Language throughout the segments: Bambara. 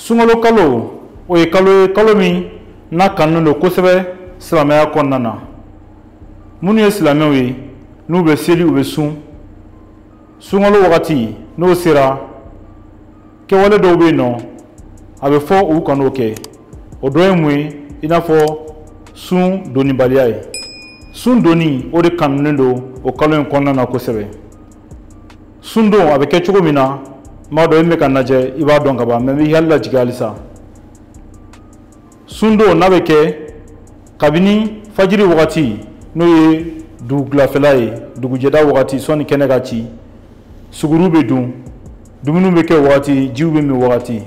Sunkalo kalo o ye kalo min n'a kanu don kosɛbɛ silamɛya kɔnɔna na. Minnu ye silamɛw ye n'u bɛ seli u bɛ sun. Sunkalo wagati n'o sera kɛwale dɔw bɛ yen nɔ a bɛ fɔ u kan'o kɛ. O dɔ ye mun ye i n'a fɔ sun donnibaliya ye. Sun donni o de kanunen don o kalo in kɔnɔna na kosɛbɛ. Sun don a bɛ kɛ cogo min na n b'a dɔn e bɛ ka lajɛ i b'a dɔn ka ban mais n b'i hakili lajigin halisa. Sun don n'a bɛ kɛ kabini fajiri wagati n'o ye dugulafɛla ye dugujɛda wagati sɔnni kɛnɛ ka ci suguru bɛ dun dumuniw bɛ kɛ wagati jiw bɛ min wagati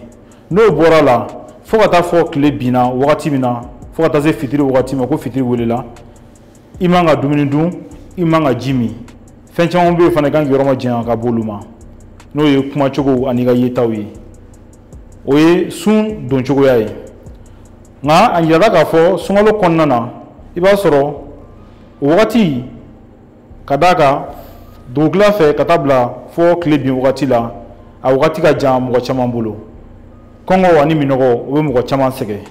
n'o bɔra la fo ka taa fɔ tile binna wagati min na fo ka taa se fitiri wagati ma ko fitiri welela i man ka dumuni dun i man ka ji min fɛn caman bɛ yen fana i kan k'i yɔrɔ ma janya ka bɔ olu ma n'o ye kumacogo ani ka yetaw ye o ye sun don cogoya ye nka a yirala k'a fɔ sunkalo kɔnɔna na i b'a sɔrɔ o wagati ka d'a kan dugukila fɛ ka taa bila fɔ tile bin wagati la a wagati ka jan mɔgɔ caman bolo kɔngɔ ani minɔgɔ o bɛ mɔgɔ caman sɛgɛn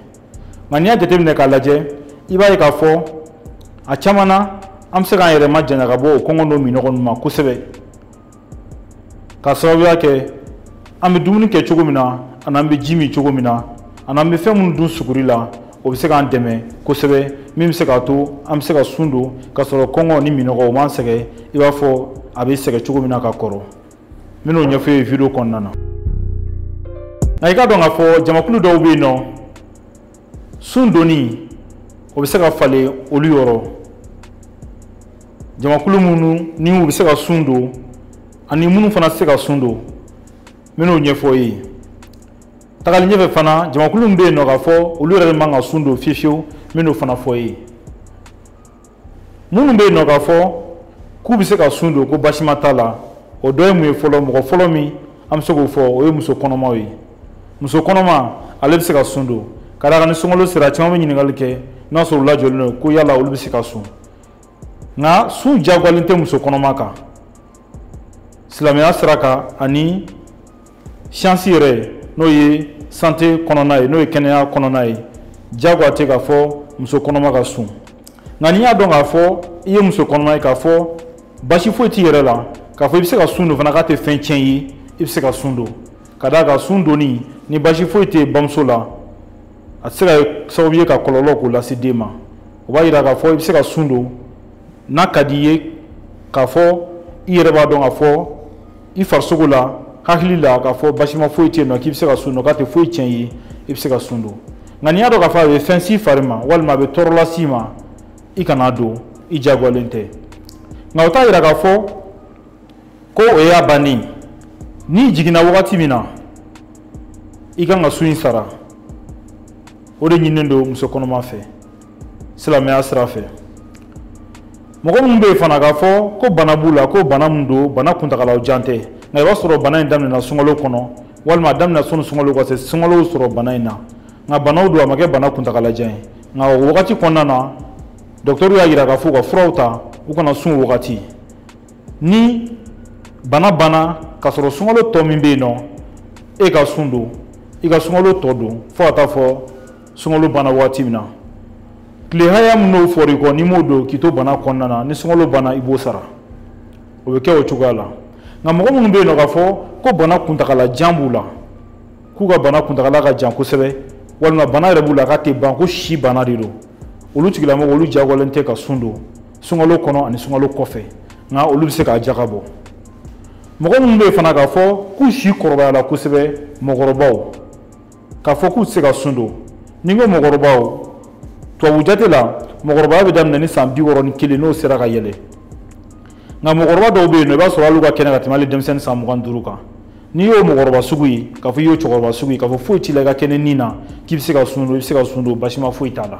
nka n'i y'a jateminɛ k'a lajɛ i b'a ye k'a fɔ a caman na an bɛ se k'an yɛrɛ majanya ka bɔ o kɔngɔ n'o minɔgɔ ninnu ma kosɛbɛ k'a sababuya kɛ an bɛ dumuni kɛ cogo min na ani an bɛ ji min cogo min na ani an bɛ fɛn minnu dun suguri la o bɛ se k'an dɛmɛ kosɛbɛ min bɛ se k'a to an bɛ se ka sun don k'a sɔrɔ kɔngɔ ni minɔgɔ o m'an sɛgɛn i b'a fɔ a bɛ sɛgɛn cogo min na ka kɔrɔ n bɛn'o ɲɛfɔ e ye video kɔnɔna na nka i ka dɔn k'a fɔ jamakulu dɔw bɛ yen nɔ sun donni o bɛ se ka falen olu yɔrɔ jamakulu minnu ni u bɛ se ka sun don ani minnu fana tɛ se ka sun don n bɛn'o ɲɛfɔ e ye tagali ɲɛfɛ fana jamakulu min bɛ yen nɔ k'a fɔ olu yɛrɛ man ka sun don fiyewu fiyewu n bɛn'o fana fɔ e ye minnu bɛ yen nɔ k'a fɔ k'u bɛ se ka sun don ko basima t'a la o dɔ ye mun ye fɔlɔ mɔgɔ fɔlɔ min an bɛ se k'o fɔ o ye muso kɔnɔmaw ye muso kɔnɔma ale bɛ se ka sun don ka d'a kan ni sunkalo sera caman bɛ ɲininkali kɛ n'a sɔrɔ u lajɔlen don ko yala olu bɛ se ka sun nka sun diyagoyalen tɛ muso kɔnɔma kan silamɛya sira kan ani siyansi yɛrɛ n'o ye santé kɔnɔna ye n'o ye kɛnɛya kɔnɔna ye diyagoya tɛ k'a fɔ muso kɔnɔma ka sun nka n'i y'a dɔn k'a fɔ i ye muso kɔnɔma ye k'a fɔ basi foyi t'i yɛrɛ la k'a fɔ i bɛ se ka sun don fana k'a tɛ fɛn tiɲɛ ye i bɛ se ka sun don ka d'a kan sun donni ni basi foyi tɛ bamuso la a tɛ se ka kɛ sababu ye ka kɔlɔlɔ k'o lase den ma o b'a yira k'a fɔ i bɛ se ka sun don n'a ka di i ye k'a fɔ i yɛrɛ b'a dɔn k'a fɔ i farisogo la hakili la k'a fɔ basima foyi tɛ yen nɔ k'i bɛ se ka sun don k'a tɛ foyi tiɲɛ ye i bɛ se ka sun don nka n'i y'a dɔn k'a fɔ a bɛ fɛn s'i fari ma walima a bɛ tɔɔrɔ las'i ma i kana don i diyagoyalen tɛ nka o t'a yira k'a fɔ ko o y'a bannen n'i jiginna wagati min na i kan ka sun in sara o de ɲininen don muso kɔnɔma fɛ silamɛya sira fɛ mɔgɔ minnu bɛ yen fana k'a fɔ ko bana b'u la ko bana min don bana kuntagalaw jan tɛ nka i b'a sɔrɔ bana in daminɛna sunkalo kɔnɔ walima a daminɛ sɔnni sunkalo ka se sunkalo sɔrɔ bana in na nka banaw don a ma kɛ bana kuntagalajan ye nka o wagati kɔnɔna na dɔgɔtɔrɔw y'a yira k'a fɔ u ka furaw ta u kana sun o wagati ni bana banna k'a sɔrɔ sunkalo tɔ min bɛ yen nɔ e ka sun don i ka sunkalo tɔ don fo ka taa fɔ sunkalo banna wagati min na tile haya min n'o fɔra i kɔ n'i m'o don k'i to bana kɔnɔna na ni sunkalo banna i b'o sara o bɛ kɛ o cogoya la nka mɔgɔ minnu bɛ yen nɔ k'a fɔ ko bana kuntagala jan b'u la k'u ka bana kuntagala ka jan kosɛbɛ walima bana yɛrɛ b'u la k'a tɛ ban ko si bana de don olu tigilamɔgɔ olu diyagoyalen tɛ ka sun don sunkalo kɔnɔ ani sunkalo kɔfɛ nka olu bɛ se k'a ja ka bɔ mɔgɔ minnu bɛ yen fana k'a fɔ k'u si kɔrɔbayala kosɛbɛ mɔgɔkɔrɔbaw k'a fɔ k'u tɛ se ka sun don ni n ko mɔgɔkɔrɔbaw tubabu jate la mɔgɔkɔrɔbaya bɛ daminɛ ni san 61 n'o sera ka yɛlɛ nka mɔgɔkɔrɔba dɔw bɛ yen nɔ i b'a sɔrɔ hali u ka kɛnɛ ka tɛmɛ hali denmisɛnnin san 25 kan n'i y'o mɔgɔkɔrɔba sugu ye k'a fɔ i y'o cɛkɔrɔba sugu ye k'a fɔ foyi t'i la i ka kɛnɛ nin na k'i bɛ se ka sun don i bɛ se ka sun don basima foyi t'a la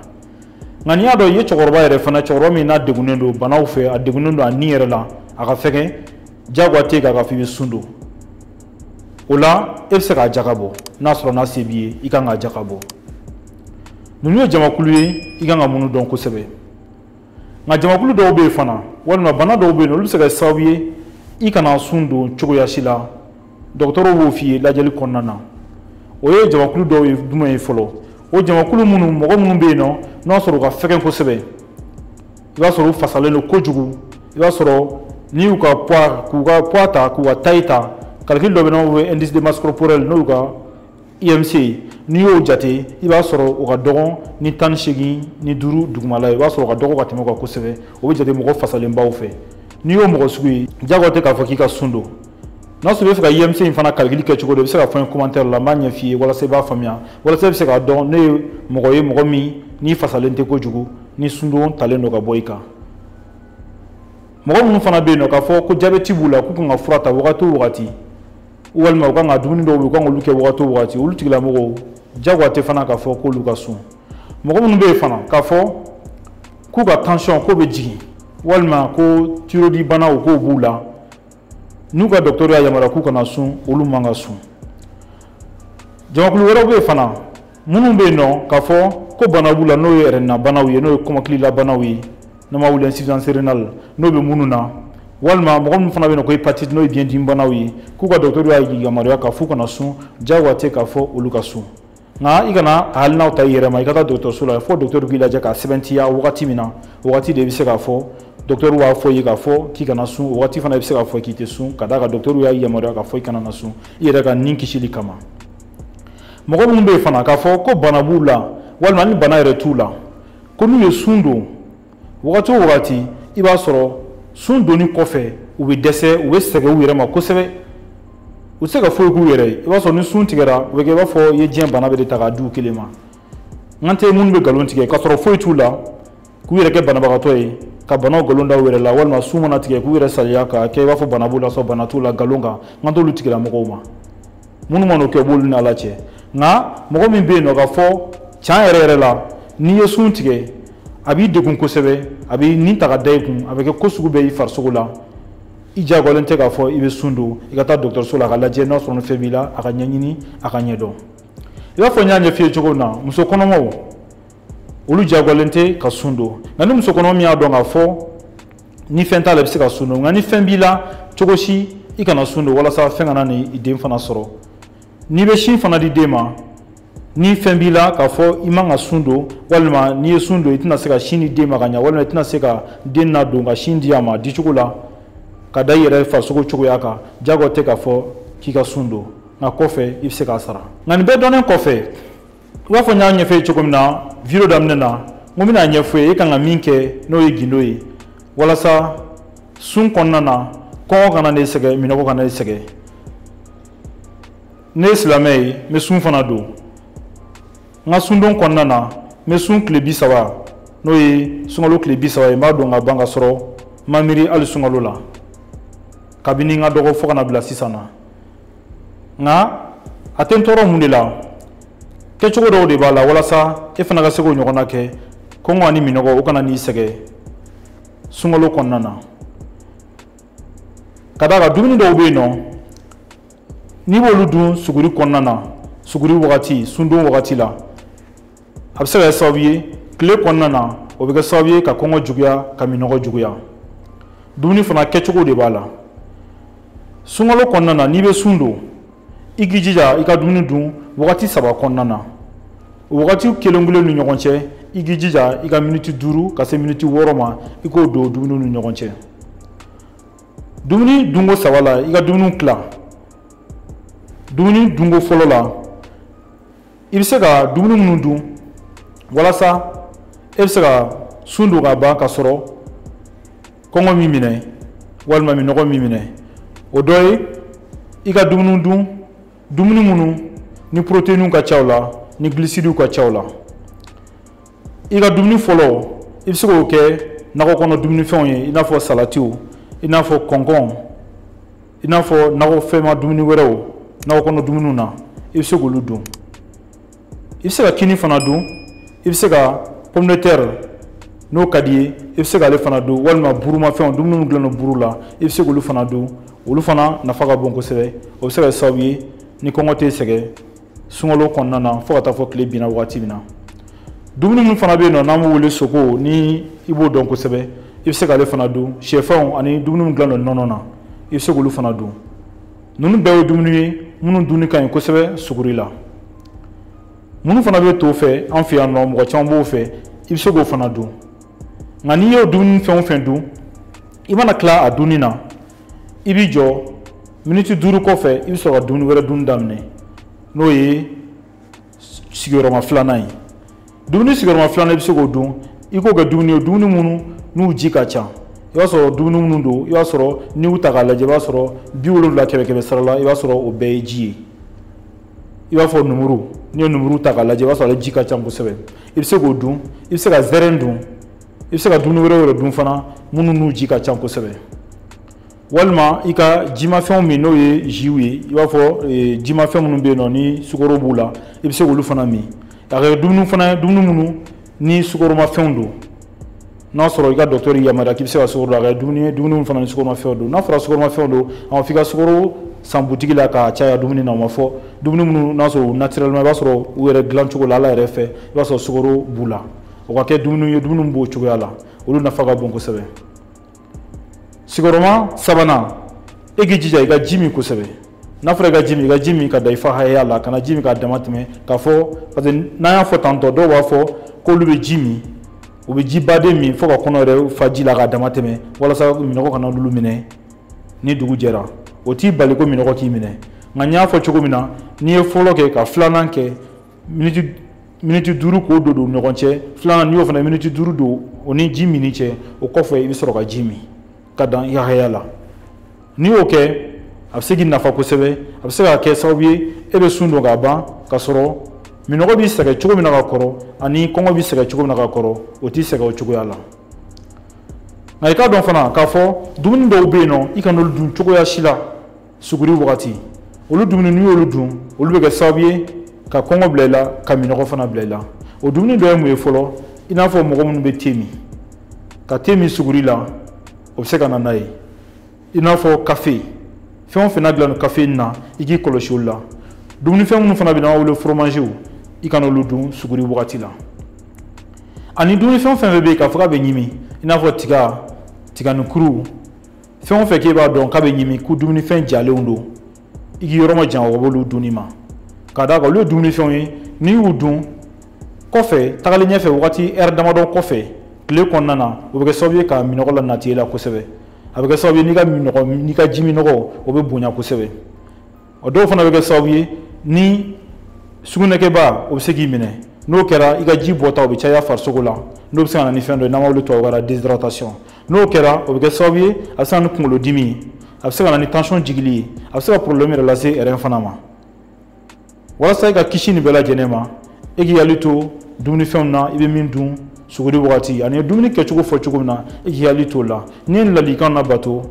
nka n'i y'a dɔn i ye cɛkɔrɔba yɛrɛ fana cɛkɔrɔba min n'a degunnen don banaw fɛ a degunnen don a nin yɛrɛ la a ka fɛgɛn diyagoya tɛ k'a fɔ i bɛ sun don o la e bɛ se k'a ja ka bɔ n'a sɔrɔ n'a se b'i ye i kan k'a ja ka bɔ ninnu ye jamakulu ye i kan ka minnu dɔn kosɛbɛ nka jamakulu dɔw bɛ yen fana walima bana dɔw bɛ yen olu bɛ se ka kɛ sababu ye i kana sun don cogoya si la dɔgɔtɔrɔw b'o f'i ye lajɛli kɔnɔna na o ye jamakulu dɔw ye jumɛn ye fɔlɔ o jamakulu minnu mɔgɔ minnu bɛ yen nɔ n'a sɔrɔ u ka fɛgɛn kosɛbɛ i b'a sɔrɔ u fasalen don kojugu i b'a sɔrɔ n'i y'u ka poids k'u ka poids ta k'u ka taille ta calcul dɔ bɛ n'o bɛ indice de masse corporelle n'o y'u ka IMC n'i y'o jate i b'a sɔrɔ o ka dɔgɔn ni 18 ni 5 dugumala ye i b'a sɔrɔ o ka dɔgɔ ka tɛmɛ o kan kosɛbɛ o bɛ jate mɔgɔ fasalenbaw fɛ n'i y'o mɔgɔ sugu ye jago tɛ k'a fɔ k'i ka sun don n'a sɔrɔ i bɛ fɛ ka IMC in fana calcul kɛ cogo dɔ i bɛ se ka fɔ n ye commentaire la n b'a ɲɛ f'i ye walasa i b'a faamuya walasa i bɛ se k'a dɔn ne ye mɔgɔ min n'i fasalen tɛ kojugu ni sundon talen don ka bɔ i kan mɔgɔ minnu fana bɛ yen nɔ k'a fɔ ko jabɛti b'u la k'u kan ka fura ta wagati o wagati walima u kan ka dumuni dɔw bɛ yen u kan k'olu kɛ wagati o wagati olu tigilamɔgɔw jagoya tɛ fana k'a fɔ k'olu ka sun mɔgɔ minnu bɛ yen fana k'a fɔ k'u ka tension k'o bɛ jigin walima ko thyroïde banaw k'o b'u la n'u ka docteur y'a yamaruya k'u kana sun olu man ka sun jamakulu wɛrɛw bɛ yen fana minnu bɛ yen nɔ k'a fɔ ko bana b'u la n'o ye RNA banaw ye n'o ye kɔmɔkilila banaw ye n'an b'a wele insuffisance rénale n'o bɛ minnu na walima mɔgɔ minnu fana bɛ yen nɔ ko hépatite n'o ye biyɛndimi banaw ye k'u ka docteur y'a yamaruya k'a fɔ u kana sun jagoya tɛ k'a fɔ olu ka sun nka i kana a halinaw ta i yɛrɛ ma i ka taa dɔgɔtɔrɔso la fo docteur k'i lajɛ k'a sɛbɛntiya wagati min na o wagati de i bɛ se k'a fɔ docteur b'a fɔ i ye k'a fɔ k'i kana sun o wagati fana i bɛ se k'a fɔ k'i tɛ sun ka d'a kan docteur y'a yamaruya k'a fɔ i kana na sun i yɛrɛ ka nin kisili kama mɔgɔ minnu bɛ yen fana k'a fɔ ko bana b'u la walima ni bana yɛrɛ t'u la ko n'u ye sun don wagati o wagati i b'a sɔrɔ sun donni kɔfɛ u bɛ dɛsɛ u bɛ sɛgɛn u yɛrɛ ma kosɛbɛ u tɛ se ka foyi k'u yɛrɛ ye i b'a sɔrɔ ni sun tigɛra o bɛ kɛ i b'a fɔ i ye diɲɛ bana bɛɛ de ta k'a di u kelen ma n tɛ minnu bɛ nkalon tigɛ k'a sɔrɔ foyi t'u la k'u yɛrɛ kɛ banabagatɔ ye ka banaw nkalon da u yɛrɛ la walima sun mana tigɛ k'u yɛrɛ saliya k'a kɛ i b'a fɔ bana b'u la sɔrɔ bana t'u la nkalon kan n t'olu tigilamɔgɔw ma minnu ma n'o kɛ b'olu ni ala cɛ nka mɔgɔ min bɛ yen nɔ k'a fɔ tiɲɛ yɛrɛ yɛrɛ la n'i ye sun tigɛ a b'i degun kosɛbɛ a b'i nin ta ka da i kun a bɛ kɛ ko sugu bɛɛ i farisogo la i diyagoyalen tɛ k'a fɔ i bɛ sun don i ka taa dɔgɔtɔrɔso la a ka lajɛ n'a sɔrɔ ni fɛn b'i la a ka ɲɛɲini a ka ɲɛdɔn i b'a fɔ n y'a ɲɛf'i ye cogo min na muso kɔnɔmaw olu diyagoyalen tɛ ka sun don nka ni muso kɔnɔma min y'a dɔn k'a fɔ ni fɛn t'a la i bɛ se ka sun don nka ni fɛn b'i la cogo si i kana sun don walasa fɛn kana ni i den fana sɔrɔ n'i bɛ sin fana di den ma ni fɛn b'i la k'a fɔ i man ka sun don walima n'i ye sun don i tɛna se ka sin di den ma ka ɲɛ walima i tɛna se ka den nadon ka sin di a ma dicogo la ka da i yɛrɛ farisogo cogoya kan jago tɛ k'a fɔ k'i ka sun don nka kɔfɛ i bɛ se k'a sara nka nin bɛɛ dɔnnen kɔfɛ i b'a fɔ n y'a ɲɛfɔ ye cogo min na video daminɛ na n ko n bɛna ɲɛfɔ ye e kan ka min kɛ n'o ye gindo ye walasa sun kɔnɔna na kɔngɔ kana ne sɛgɛn minɔgɔ kana ne sɛgɛn ne ye silamɛ ye n bɛ sun fana don n ka sundon kɔnɔna na n bɛ sun tile 30 n'o ye sunkalo tile 30 ye n b'a dɔn ka ban ka sɔrɔ n ma miiri hali sunkalo la kabini n ka dɔgɔ fo kana bila sisan na nka a tɛ n tɔɔrɔ mun de la kɛcogo dɔw de b'a la walasa e fana ka se k'o ɲɔgɔnna kɛ kɔngɔ ani minɔgɔ o kana n'i sɛgɛn sunkalo kɔnɔna na ka d'a kan dumuni dɔw bɛ yen nɔ n'i b'olu dun suguri kɔnɔna na suguri wagati sundon wagati la a bɛ se ka kɛ sababu ye tile kɔnɔna na o bɛ kɛ sababu ye ka kɔngɔ juguya ka minɔgɔ juguya dumuni fana kɛcogo de b'a la sunkalo kɔnɔna na n'i bɛ sun don i k'i jija i ka dumuni dun wagati 3 kɔnɔna na o wagati kelen kelen ni ɲɔgɔn cɛ i k'i jija i ka miniti 5 ka se miniti 6 ma i k'o don dumuni ni ɲɔgɔn cɛ dumuni dunko 3 la i ka dumuni tila dumuni dunko fɔlɔ la i bɛ se ka dumuni minnu dun walasa e bɛ se ka sun don ka ban ka sɔrɔ kɔngɔ min minɛ walima minɔgɔ min minɛ o dɔ ye i ka dumuni dun dumuni minnu ni protéines ka ca o la ni glucides ka ca o la i ka dumuni fɔlɔ i bɛ se k'o kɛ nakɔ kɔnɔ dumunifɛnw ye i n'a fɔ salatiw i n'a fɔ kɔnkɔn i n'a fɔ nakɔfɛnma dumuni wɛrɛw nakɔ kɔnɔ dumuniw na i bɛ se k'olu dun i bɛ se ka kini fana dun i bɛ se ka pomme de terre n'o ka di ye i bɛ se k'ale fana dun walima burumafɛnw dumuni min dilannen don buru la i bɛ se k'olu fana dun olu fana nafa ka bon kosɛbɛ o bɛ se ka kɛ sababu ye ni kɔngɔ tɛ sɛgɛn sunkalo kɔnɔna na fo ka taa fɔ tile binna wagati min na dumuni minnu fana bɛ yen nɔ n'an b'o wele soko ni i b'o dɔn kosɛbɛ i bɛ se k'ale fana dun sɛfɛnw ani dumuni min dilannen don nɔnɔ na i bɛ se k'olu fana dun ninnu bɛɛ ye dumuni ye minnu dunni ka ɲi kosɛbɛ suguri la minnu fana bɛ to fɛ an fɛ yan nɔ mɔgɔ caman b'o fɛ i bɛ se k'o fana dun nka n'i y'o dumuni fɛn o fɛn dun i mana tila a dunni na i b'i jɔ miniti 5 kɔfɛ i bɛ sɔrɔ ka dumuni wɛrɛ dun daminɛ n'o ye sigiyɔrɔma 2nan ye dumuni sigiyɔrɔma 2nan i bɛ se k'o dun i k'o kɛ dumuni ye dumuni minnu n'u ji ka ca i b'a sɔrɔ dumuni minnu don i b'a sɔrɔ n'i y'u ta k'a lajɛ i b'a sɔrɔ 70 kɛmɛ sara la i b'a sɔrɔ o bɛɛ ye ji ye i b'a fɔ numuru n'i ye numuru ta k'a lajɛ i b'a sɔrɔ ale ji ka ca kosɛbɛ i bɛ se k'o dun i bɛ se ka zɛrɛn dun i bɛ se ka dumuni wɛrɛ dun fana minnu n'u ji ka ca kosɛbɛ walima i ka jimafɛnw min n'o ye jiw ye i b'a fɔ jimafɛn minnu bɛ yen nɔ ni sukaro b'u la i bɛ se k'olu fana min a ka kɛ dumuni fana ye dumuni minnu ni sukaromafɛnw don n'a sɔrɔ i ka dɔgɔtɔrɔ yamaruya k'i bɛ se ka sukaro dun a ka dumuni minnu fana ni sukaromafɛnw don n'a fɔra sukaromafɛnw don a ma fɔ i ka sukaro san butigi la k'a caya dumuni na o ma fɔ dumuni minnu n'a sɔrɔ naturellement i b'a sɔrɔ u yɛrɛ dilan cogo la ala yɛrɛ fɛ i b'a sɔrɔ sukaro b'u la o ka kɛ dumuni ye dumuni b'o cogoya la olu nafa ka bon kosɛbɛ sigiyɔrɔma 3nan e k'i jija i ka ji min kosɛbɛ n'a fɔra i ka ji min ka da i fa hakɛya la kana ji min k'a dama tɛmɛ k'a fɔ parce que n'an y'a fɔ tantɔ dɔw b'a fɔ k'olu bɛ ji min u bɛ ji baden min fo ka kɔnɔ yɛrɛ fa ji la k'a dama tɛmɛ walasa minɔgɔ kana olu minɛ ni dugu jɛra o t'i bali ko minɔgɔ k'i minɛ nka n y'a fɔ cogo min na n'i ye fɔlɔ kɛ ka 2nan kɛ miniti 5 k'o don u ni ɲɔgɔn cɛ 2nan n'i y'o fana miniti 5 don o ni ji minni cɛ o kɔfɛ i bɛ sɔrɔ ka ji min ka dan i ka hakɛya la n'i y'o kɛ a bɛ se k'i nafa kosɛbɛ a bɛ se ka kɛ sababu ye e bɛ sun don k'a ban ka sɔrɔ minɔgɔ b'i sɛgɛn cogo min na ka kɔrɔ ani kɔngɔ b'i sɛgɛn cogo min na ka kɔrɔ o t'i sɛgɛn o cogoya la nka i k'a dɔn fana k'a fɔ dumuni dɔw bɛ yen nɔ i kana olu dun cogoya si la suguri wagati olu dumuni n'i y'olu dun olu bɛ kɛ sababu ye ka kɔngɔ bila i la ka minɔgɔ fana bila i la o dumuni dɔ ye mun ye fɔlɔ i n'a fɔ mɔgɔ minnu bɛ te min ka te min suguri la o bɛ se ka na n'a ye i n'a fɔ kafe fɛn o fɛn n'a dilan no kafe na i k'i kɔlɔsi olu la dumunifɛn minnu fana bɛ n'an wele foromaziw i kana olu dun suguri wagati la ani dumunifɛn fɛn bɛ yen k'a fɔ k'a bɛ ɲimi i n'a fɔ tiga ni kuru fɛn o fɛn k'e b'a dɔn k'a bɛ ɲimi ko dumunifɛn jalenw don i k'i yɔrɔ ma jan o b'olu dunni ma k'a d'a kan olu ye dumunifɛnw ye n'i y'u dun kɔfɛ tagalen ɲɛfɛ wagati ɛri damadɔ kɔfɛ tile kɔnɔna na o bɛ kɛ sababu ye ka minɔgɔ la nati e la kosɛbɛ a bɛ kɛ sababu ye n'i ka ji minɔgɔ o bɛ bonya kosɛbɛ o dɔw fana bɛ kɛ sababu ye ni sugunɛkɛba o bɛ se k'i minɛ n'o kɛra i ka ji bɔta o bɛ caya farisogo la n'o bɛ se ka na ni fɛn dɔ ye n'an b'a wele tubabukan na déshydratation n'o kɛra o bɛ kɛ sababu ye a bɛ se ka na ni kunkolodimi ye a bɛ se ka na ni tension jigili ye a bɛ se ka problème yɛrɛ lase RN fana ma walasa i ka kisi nin bɛɛ lajɛlen ma e k'i hakili to dumunifɛnw na i bɛ min dun suguri wagati ani dumuni kɛcogo fɔ cogo min na i k'i hakili to o la n'i ye ladilikan labato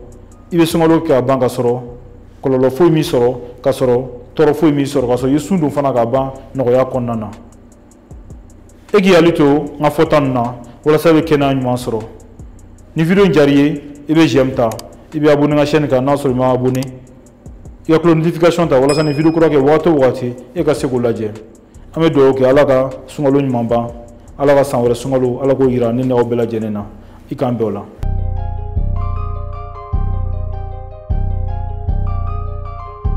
i bɛ sunkalo kɛ ka ban ka sɔrɔ kɔlɔlɔ foyi m'i sɔrɔ ka sɔrɔ tɔɔrɔ foyi m'i sɔrɔ ka sɔrɔ i ye sun dun fana ka ban nɔgɔya kɔnɔna na e k'i hakili to n ka fɔta ninnu na walasa i bɛ kɛnɛya ɲuman sɔrɔ ni video in diyara i ye i bɛ j'aime ta i bɛ abonné n ka chaîne kan n'a sɔrɔ i ma abonné i ka cloche notification ta walasa ni video kura kɛ wagati o wagati e ka se k'o lajɛ an bɛ dugawu kɛ ala ka sunkalo ɲuman ban ala ka san wɛrɛ sunkalo ala k'o yira ne n'aw bɛɛ lajɛlen na i k'an bɛn o la